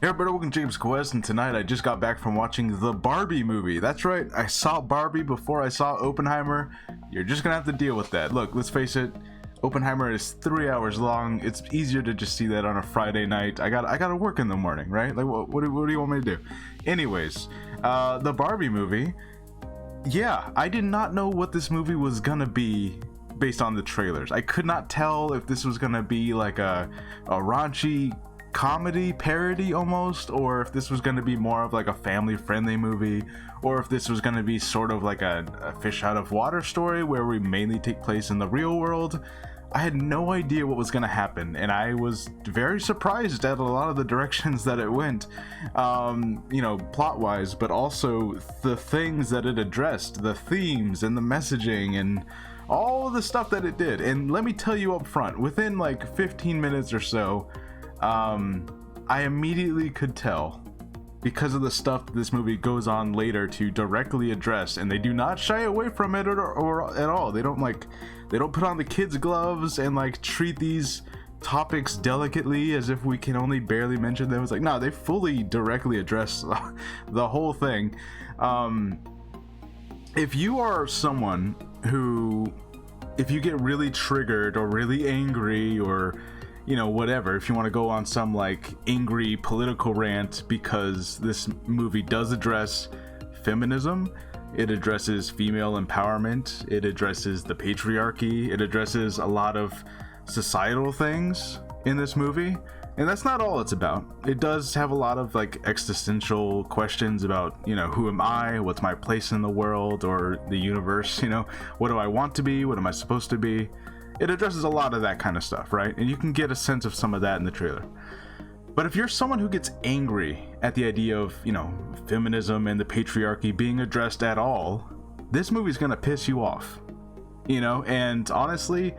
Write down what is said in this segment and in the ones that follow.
Hey everybody, welcome to James Quest, and tonight I just got back from watching the Barbie movie. That's right, I saw Barbie before I saw Oppenheimer. You're just gonna have to deal with that. Look, let's face it, Oppenheimer is 3 hours long. It's easier to just see that on a Friday night. I gotta work in the morning, right? Like, what do you want me to do? Anyways, the Barbie movie. Yeah, I did not know what this movie was gonna be based on the trailers. I could not tell if this was gonna be like a raunchy comedy parody almost, or if this was going to be more of like a family friendly movie, or if this was going to be sort of like a fish out of water story where we mainly take place in the real world. I had no idea what was going to happen, and I was very surprised at a lot of the directions that it went, plot wise, but also the things that it addressed, the themes and the messaging and all the stuff that it did. And let me tell you up front, within like 15 minutes or so, I immediately could tell, because of the stuff this movie goes on later to directly address, and they do not shy away from it or at all. They don't put on the kids' gloves and like treat these topics delicately as if we can only barely mention them. It's like, no, they fully directly address the whole thing. If you are someone who, if you get really triggered or really angry or whatever, if you want to go on some like angry political rant, because this movie does address feminism, it addresses female empowerment, it addresses the patriarchy, it addresses a lot of societal things in this movie, and that's not all it's about. It does have a lot of like existential questions about, who am I, what's my place in the world or the universe, what do I want to be, what am I supposed to be. It addresses a lot of that kind of stuff, right? And you can get a sense of some of that in the trailer. But if you're someone who gets angry at the idea of, feminism and the patriarchy being addressed at all, this movie's gonna piss you off. And honestly,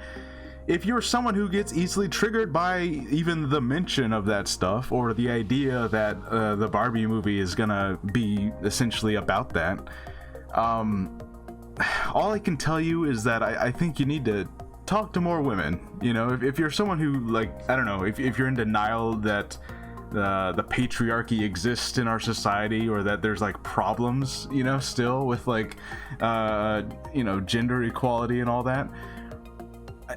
if you're someone who gets easily triggered by even the mention of that stuff, or the idea that the Barbie movie is gonna be essentially about that, all I can tell you is that I think you need to talk to more women. If you're someone who, like, I don't know, if you're in denial that the patriarchy exists in our society, or that there's like problems still with like gender equality and all that,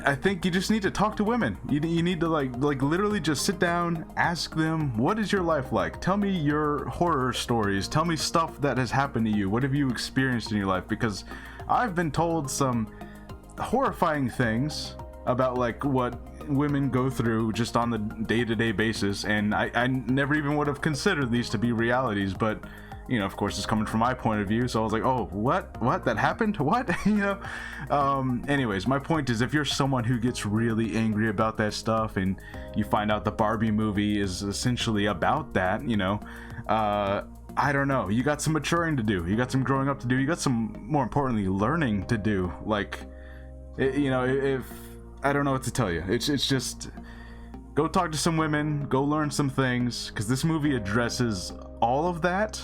I think you just need to talk to women. You need to like literally just sit down, ask them, what is your life like? Tell me your horror stories, tell me stuff that has happened to you, what have you experienced in your life? Because I've been told some horrifying things about like what women go through just on the day-to-day basis, and I never even would have considered these to be realities, but of course it's coming from my point of view, so I was like, oh, what that happened, what? Anyways, my point is, if you're someone who gets really angry about that stuff and you find out the Barbie movie is essentially about that, I don't know, you got some maturing to do, you got some growing up to do, you got some, more importantly, learning to do. Like, if I don't know what to tell you, it's just go talk to some women, go learn some things, because this movie addresses all of that,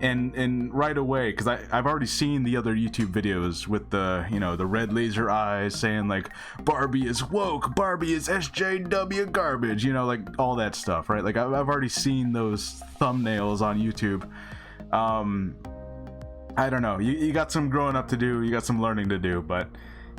and right away, because I've already seen the other YouTube videos with the the red laser eyes saying like Barbie is woke, Barbie is SJW garbage, like all that stuff, right? Like I've already seen those thumbnails on YouTube. I don't know, you got some growing up to do, you got some learning to do, but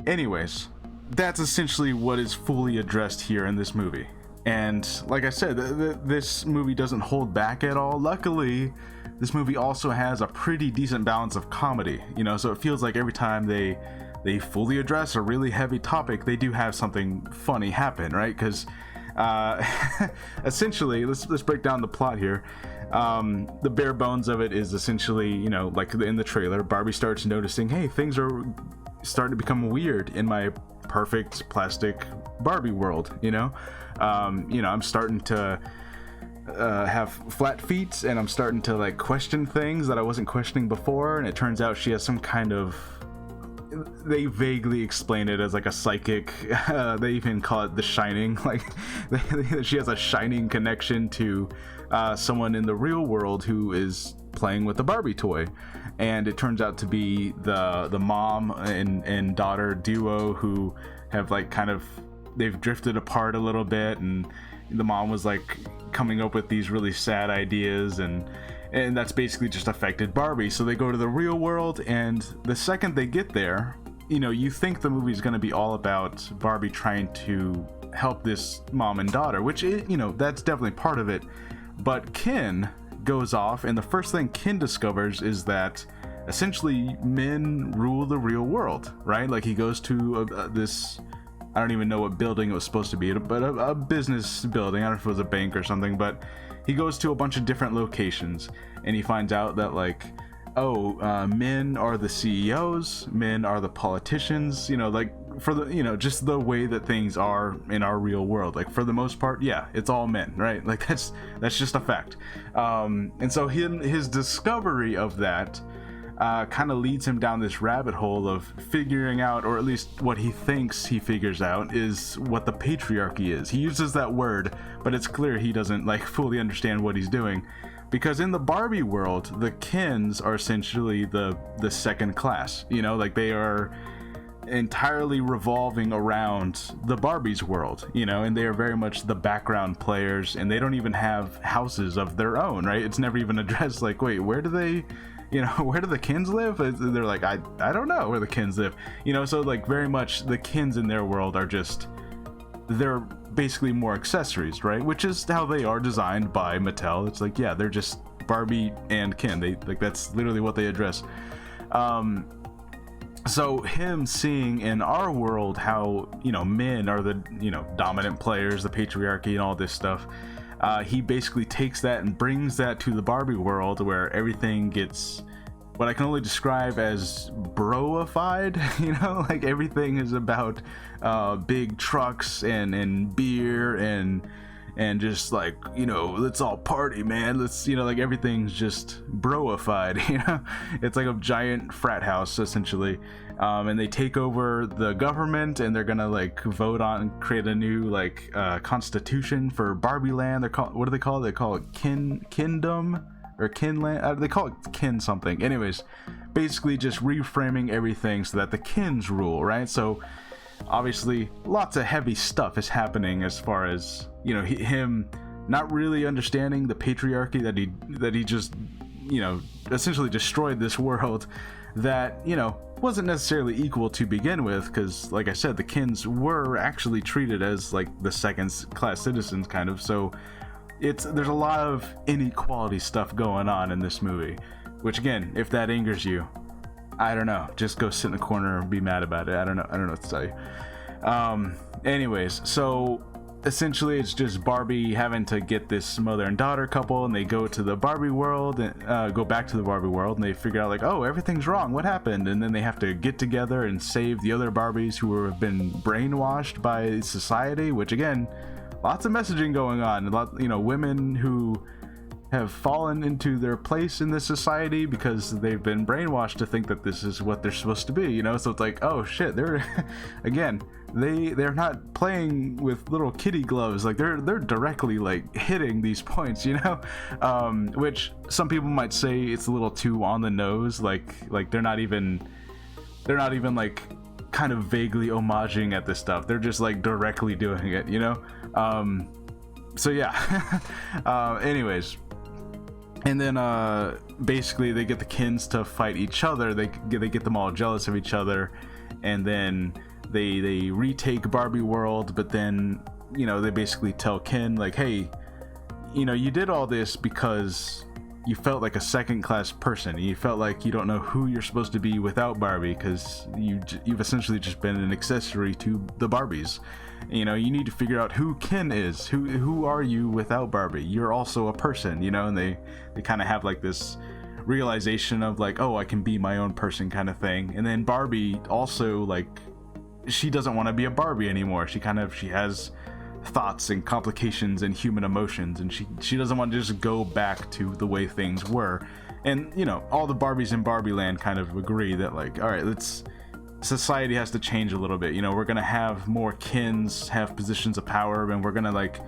anyways, that's essentially what is fully addressed here in this movie. And like I said, this movie doesn't hold back at all. Luckily, this movie also has a pretty decent balance of comedy, so it feels like every time they fully address a really heavy topic, they do have something funny happen, right? Because essentially, let's break down the plot here. The bare bones of it is essentially, like in the trailer, Barbie starts noticing, hey, things are starting to become weird in my perfect plastic Barbie world. I'm starting to have flat feet, and I'm starting to like question things that I wasn't questioning before, and it turns out she has some kind of, they vaguely explain it as like a psychic, they even call it the Shining, like she has a shining connection to someone in the real world who is playing with the Barbie toy, and it turns out to be the mom and daughter duo who have like kind of, they've drifted apart a little bit, and the mom was like coming up with these really sad ideas, and that's basically just affected Barbie. So they go to the real world, and the second they get there, you know, you think the movie's going to be all about Barbie trying to help this mom and daughter, which is, you know, that's definitely part of it. But Ken goes off, and the first thing Ken discovers is that essentially men rule the real world, right? Like he goes to this, I don't even know what building it was supposed to be, but a business building. I don't know if it was a bank or something, but he goes to a bunch of different locations, and he finds out that like, men are the CEOs, men are the politicians, you know, like for the, you know, just the way that things are in our real world. Like for the most part, yeah, it's all men, right? Like that's just a fact. And so his discovery of that kind of leads him down this rabbit hole of figuring out, or at least what he thinks he figures out, is what the patriarchy is. He uses that word, but it's clear he doesn't like fully understand what he's doing. Because in the Barbie world, the Kens are essentially the second class, you know, like they are entirely revolving around the Barbie's world, you know, and they are very much the background players, and they don't even have houses of their own, right? It's never even addressed like, wait, where do they, you know, where do the Kens live? They're like, I don't know where the Kens live, you know. So like very much the Kens in their world are just, they're basically more accessories, right? Which is how they are designed by Mattel. It's like, yeah, they're just Barbie and Ken. They like, that's literally what they address. So him seeing in our world how, you know, men are the, you know, dominant players, the patriarchy and all this stuff, he basically takes that and brings that to the Barbie world, where everything gets what I can only describe as broified, you know, like everything is about big trucks and beer and just like, you know, let's all party, man. Let's, you know, like everything's just broified, you know. It's like a giant frat house essentially. And they take over the government, and they're gonna like vote on, create a new like constitution for Barbie Land. They're called, what do they call it? They call it Kingdom or Kinland. They call it Kin something. Anyways, basically just reframing everything so that the Kins rule, right? So obviously lots of heavy stuff is happening as far as, you know, him not really understanding the patriarchy that he just, you know, essentially destroyed this world that, you know, wasn't necessarily equal to begin with, because like I said, the Kins were actually treated as like the second class citizens kind of. So there's a lot of inequality stuff going on in this movie, which again, if that angers you, I don't know, just go sit in the corner and be mad about it. I don't know what to tell you. Anyways, so essentially it's just Barbie having to get this mother and daughter couple, and they go to the Barbie world and go back to the Barbie world, and they figure out like, oh, everything's wrong, what happened? And then they have to get together and save the other Barbies who have been brainwashed by society, which again, lots of messaging going on. A lot, you know, women who have fallen into their place in this society because they've been brainwashed to think that this is what they're supposed to be, you know. So it's like, oh shit, they're again, they're not playing with little kitty gloves, like they're directly like hitting these points, you know. Which some people might say it's a little too on the nose, like they're not even like kind of vaguely homaging at this stuff. They're just like directly doing it, you know. So yeah. Anyways, and then basically they get the Kins to fight each other. They get them all jealous of each other, and then they retake Barbie world. But then, you know, they basically tell Ken like, hey, you know, you did all this because you felt like a second class person. You felt like you don't know who you're supposed to be without Barbie, because you've essentially just been an accessory to the Barbies. You know, you need to figure out who Ken is. Who are you without Barbie? You're also a person, you know. And they kind of have like this realization of like, oh, I can be my own person kind of thing. And then Barbie also, like, she doesn't want to be a Barbie anymore. She has thoughts and complications and human emotions, and she doesn't want to just go back to the way things were. And, you know, all the Barbies in Barbie Land kind of agree that like, all right, society has to change a little bit. You know, we're gonna have more Kins have positions of power, and we're gonna like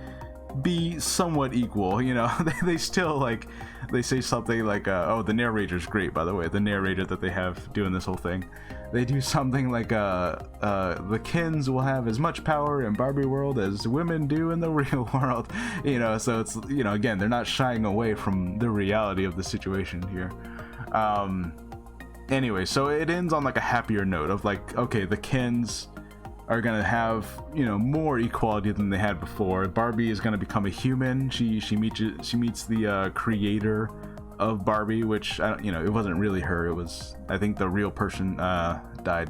be somewhat equal, you know. They still, like, they say something like oh, the narrator's great, by the way, the narrator that they have doing this whole thing. They do something like the Kens will have as much power in Barbie world as women do in the real world, you know. So it's, you know, again, they're not shying away from the reality of the situation here. Anyway, so it ends on like a happier note of like, okay, the Kens are gonna have, you know, more equality than they had before. Barbie is gonna become a human. She meets the creator of Barbie, which, you know, it wasn't really her. It was, I think, the real person died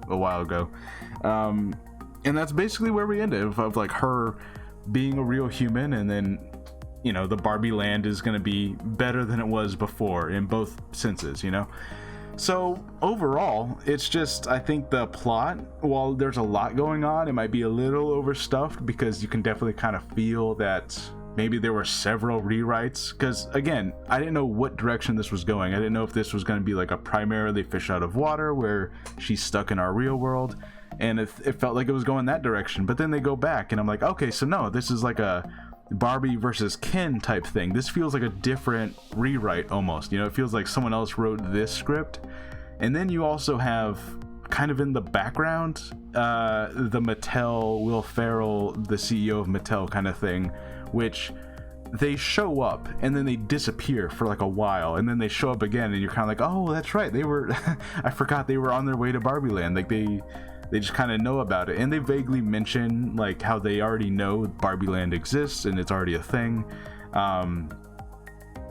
a while ago, and that's basically where we ended, of like her being a real human, and then, you know, the Barbie land is gonna be better than it was before in both senses, you know. So overall, it's just, I think the plot, while there's a lot going on, it might be a little overstuffed, because you can definitely kind of feel that maybe there were several rewrites, because again, I didn't know what direction this was going. I didn't know if this was going to be like a primarily fish out of water where she's stuck in our real world, and it felt like it was going that direction. But then they go back and I'm like, okay, so no, this is like a Barbie versus Ken type thing. This feels like a different rewrite almost, you know. It feels like someone else wrote this script. And then you also have, kind of in the background, the Mattel, Will Ferrell, the CEO of Mattel kind of thing, which they show up and then they disappear for like a while, and then they show up again, and you're kind of like, oh, that's right, they were I forgot they were on their way to Barbie Land. Like they just kind of know about it, and they vaguely mention like how they already know Barbie Land exists and it's already a thing.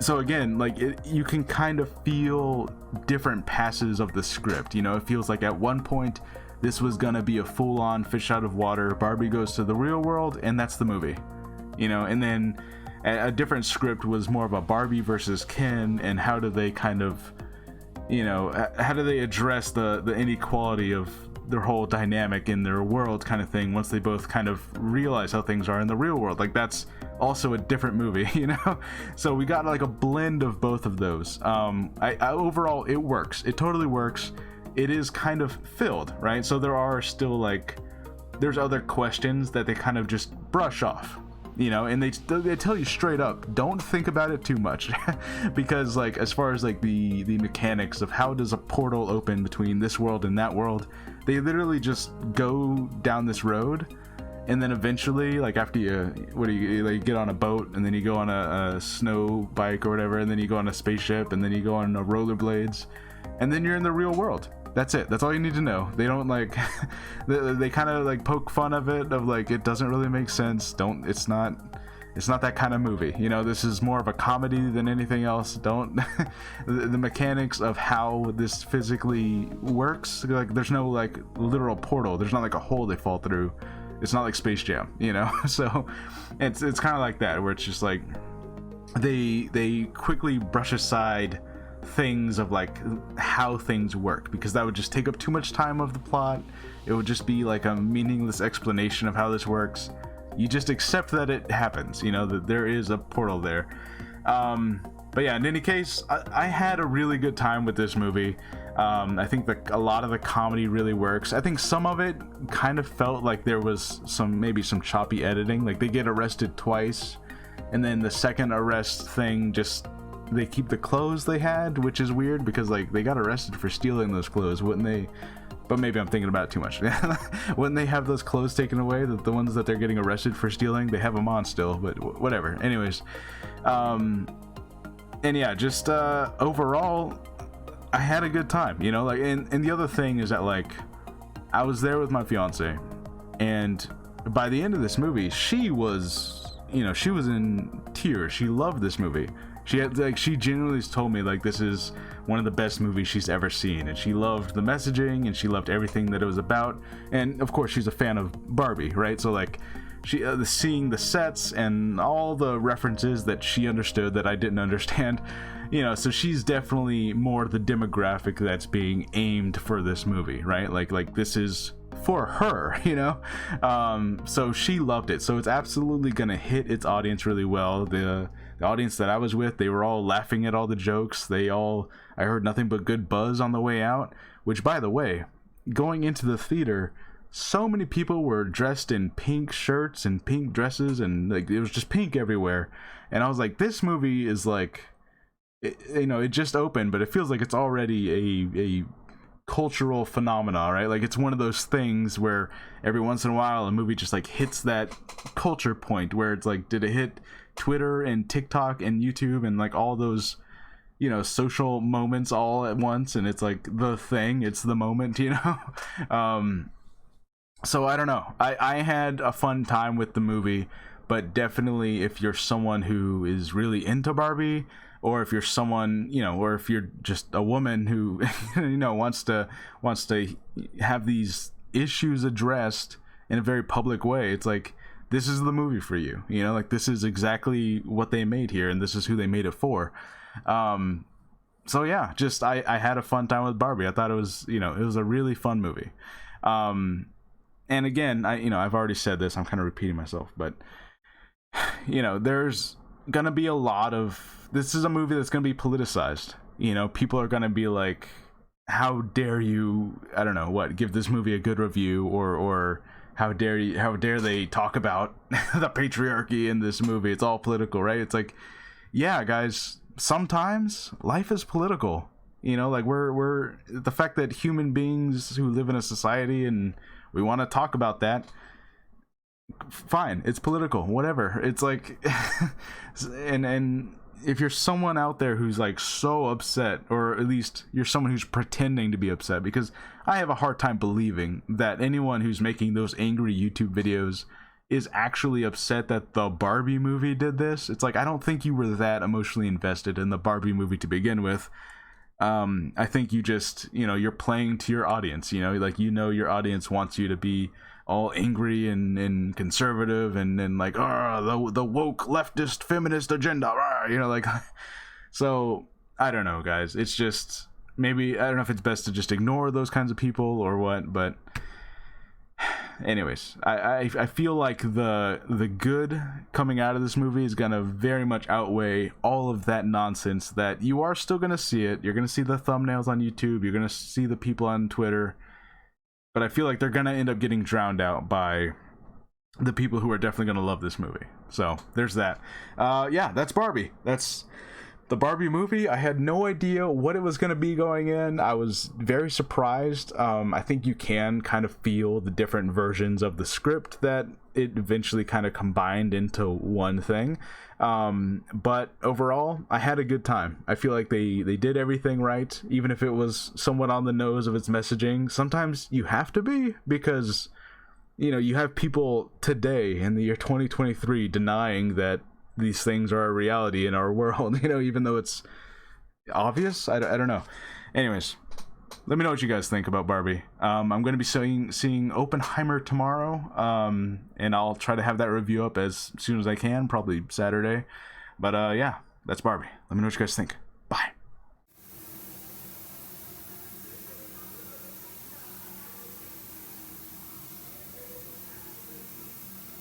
So again, like, you can kind of feel different passes of the script, you know. It feels like at one point this was gonna be a full-on fish out of water, Barbie goes to the real world, and that's the movie, you know. And then a different script was more of a Barbie versus Ken, and how do they kind of, you know, how do they address the inequality of their whole dynamic in their world kind of thing, once they both kind of realize how things are in the real world. Like, that's also a different movie, you know. So we got like a blend of both of those. I overall, it works, it totally works. It is kind of filled, right? So there are still like, there's other questions that they kind of just brush off, you know, and they tell you straight up, don't think about it too much. Because like, as far as like the mechanics of how does a portal open between this world and that world, they literally just go down this road, and then eventually, like, after you like, get on a boat, and then you go on a snow bike or whatever, and then you go on a spaceship, and then you go on rollerblades, and then you're in the real world. That's it. That's all you need to know. They don't like they kind of like poke fun of it, of like, it doesn't really make sense. It's not that kind of movie, you know. This is more of a comedy than anything else. Don't the mechanics of how this physically works, like, there's no like literal portal, there's not like a hole they fall through. It's not like Space Jam, you know. So it's kind of like that, where it's just like they quickly brush aside things of like how things work, because that would just take up too much time of the plot. It would just be like a meaningless explanation of how this works. You just accept that it happens, you know, that there is a portal there. But yeah, in any case, I had a really good time with this movie. I think that a lot of the comedy really works. I think some of it kind of felt like there was maybe some choppy editing. Like, they get arrested twice, and then the second arrest thing, just, they keep the clothes they had, which is weird, because like, they got arrested for stealing those clothes, wouldn't they? But maybe I'm thinking about it too much. Wouldn't they have those clothes taken away, the ones that they're getting arrested for stealing? They have them on still, but whatever. Anyways, and yeah, just overall, I had a good time, you know. Like, and the other thing is that, like, I was there with my fiance, and by the end of this movie, she was in tears. She loved this movie. She genuinely told me, like, this is one of the best movies she's ever seen, and she loved the messaging, and she loved everything that it was about. And of course, she's a fan of Barbie, right? So like, she seeing the sets and all the references that she understood that I didn't understand, you know. So she's definitely more the demographic that's being aimed for this movie, right? Like this is for her, you know. So she loved it. So it's absolutely gonna hit its audience really well. The audience that I was with, they were all laughing at all the jokes. I heard nothing but good buzz on the way out, which, by the way, going into the theater, so many people were dressed in pink shirts and pink dresses, and like it was just pink everywhere. And I was like, this movie is like, it just opened, but it feels like it's already a cultural phenomena, right? Like it's one of those things where every once in a while a movie just like hits that culture point where it's like, did it hit Twitter and TikTok and YouTube and like all those, social moments all at once, and it's like the thing, it's the moment. So I don't know, I had a fun time with the movie, but definitely if you're someone who is really into Barbie, or if you're someone, or if you're just a woman who wants to have these issues addressed in a very public way, it's like, this is the movie for you. Like this is exactly what they made here, and this is who they made it for. So yeah, just I had a fun time with Barbie. I thought it was it was a really fun movie. And again, I've already said this, I'm kind of repeating myself, but there's gonna be a lot of, this is a movie that's gonna be politicized. People are gonna be like, how dare you, I don't know what, give this movie a good review, or how dare they talk about the patriarchy in this movie. It's all political, right? It's like, yeah, guys, sometimes life is political. Like we're the fact that human beings who live in a society and we want to talk about that, fine, it's political, whatever. It's like and if you're someone out there who's like so upset, or at least you're someone who's pretending to be upset, because I have a hard time believing that anyone who's making those angry YouTube videos is actually upset that the Barbie movie did this. It's like, I don't think you were that emotionally invested in the Barbie movie to begin with. I think you just, you're playing to your audience, like, your audience wants you to be all angry and conservative and like, the woke leftist feminist agenda, like, so I don't know, guys. It's just, maybe, I don't know if it's best to just ignore those kinds of people or what, but anyways, I feel like the good coming out of this movie is gonna very much outweigh all of that nonsense that you are still gonna see it. You're gonna see the thumbnails on YouTube, you're gonna see the people on Twitter, but I feel like they're gonna end up getting drowned out by the people who are definitely gonna love this movie. So there's that. Yeah, that's Barbie. That's the Barbie movie. I had no idea what it was going to be going in. I was very surprised. I think you can kind of feel the different versions of the script that it eventually kind of combined into one thing. But overall, I had a good time. I feel like they did everything right, even if it was somewhat on the nose of its messaging. Sometimes you have to be, because you have people today in the year 2023 denying that these things are a reality in our world, even though it's obvious. I don't know. Anyways, let me know what you guys think about Barbie. I'm going to be seeing Oppenheimer tomorrow, and I'll try to have that review up as soon as I can, probably Saturday. But yeah, that's Barbie. Let me know what you guys think. Bye.